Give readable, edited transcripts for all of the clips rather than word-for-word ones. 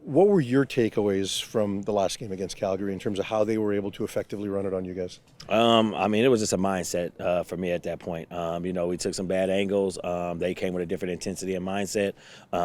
What were your takeaways from the last game against Calgary in terms of how they were able to effectively run it on you guys? It was just a mindset for me at that point. We took some bad angles. They came with a different intensity and mindset.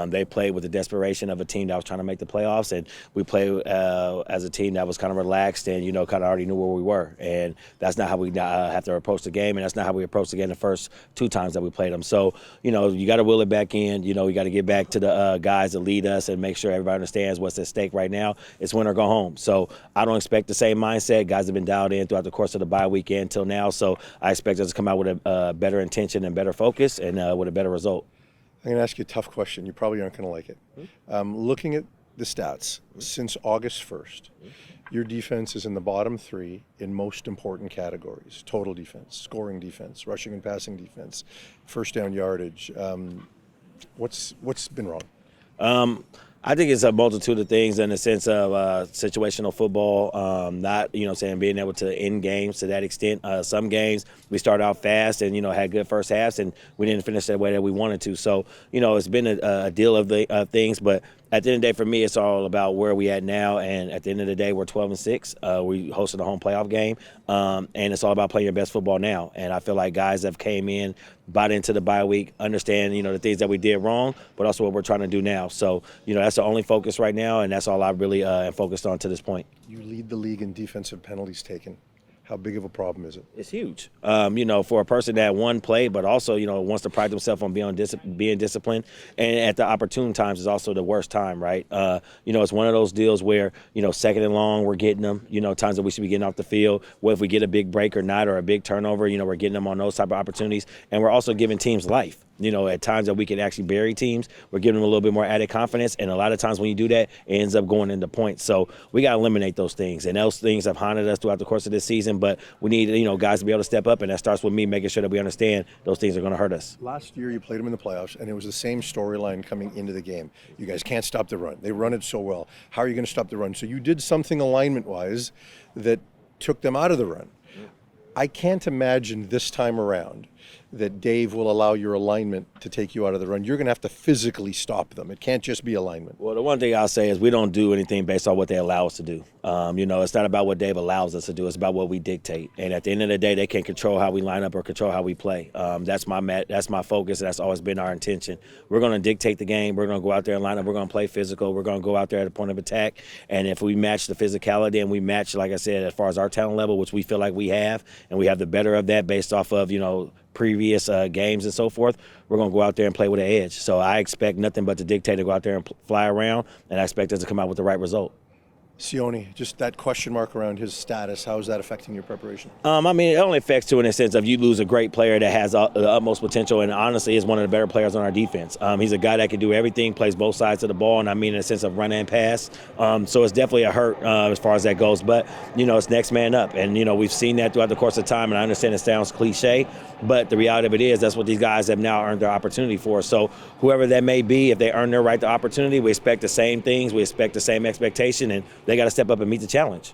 They played with the desperation of a team that was trying to make the playoffs, and we played as a team that was kind of relaxed and, kind of already knew where we were. And that's not how we have to approach the game, and that's not how we approached the game the first two times that we played them. So, you got to will it back in. You got to get back to the guys that lead us and make sure everybody understands what's at stake right now. It's win or go home. So I don't expect the same mindset. Guys have been dialed in throughout the course of the bye weekend until now, so I expect us to come out with a better intention and better focus and with a better result. I'm going to ask you a tough question. You probably aren't going to like it. Looking at the stats, since August 1st, your defense is in the bottom three in most important categories: total defense, scoring defense, rushing and passing defense, first down yardage. What's been wrong? I think it's a multitude of things in the sense of situational football, not, being able to end games to that extent. Some games we started out fast and, had good first halves, and we didn't finish that way that we wanted to. So, it's been a deal of things, but at the end of the day, for me, it's all about where we at now. And at the end of the day, we're 12-6. We hosted a home playoff game, and it's all about playing your best football now. And I feel like guys have came in, bought into the bye week, understand, the things that we did wrong, but also what we're trying to do now. So, that's the only focus right now, and that's all I really am focused on to this point. You lead the league in defensive penalties taken. How big of a problem is it? It's huge. For a person that played, but also, wants to pride themselves on being disciplined, and at the opportune times is also the worst time, right? It's one of those deals where, second and long, we're getting them, times that we should be getting off the field. Well, if we get a big break or not, or a big turnover, we're getting them on those type of opportunities. And we're also giving teams life. At times that we can actually bury teams, we're giving them a little bit more added confidence. And a lot of times when you do that, it ends up going into points. So we got to eliminate those things. And those things have haunted us throughout the course of this season. But we need, guys to be able to step up. And that starts with me making sure that we understand those things are going to hurt us. Last year you played them in the playoffs, and it was the same storyline coming into the game. You guys can't stop the run. They run it so well. How are you going to stop the run? So you did something alignment-wise that took them out of the run. I can't imagine this time around that Dave will allow your alignment to take you out of the run. You're going to have to physically stop them. It can't just be alignment. Well, the one thing I'll say is we don't do anything based on what they allow us to do. It's not about what Dave allows us to do. It's about what we dictate. And at the end of the day, they can't control how we line up or control how we play. That's my focus, and that's always been our intention. We're going to dictate the game. We're going to go out there and line up. We're going to play physical. We're going to go out there at a point of attack. And if we match the physicality and we match, like I said, as far as our talent level, which we feel like we have, and we have the better of that based off of, previous games and so forth, we're going to go out there and play with an edge. So I expect nothing but the dictator to go out there and fly around, and I expect us to come out with the right result. Sione, just that question mark around his status, how is that affecting your preparation? It only affects in a sense of you lose a great player that has the utmost potential and honestly is one of the better players on our defense. He's a guy that can do everything, plays both sides of the ball, and in a sense of run and pass. So it's definitely a hurt as far as that goes. But, it's next man up. And, we've seen that throughout the course of time, and I understand it sounds cliche, but the reality of it is that's what these guys have now earned their opportunity for. So whoever that may be, if they earn their right to opportunity, we expect the same things. We expect the same expectation, and they got to step up and meet the challenge.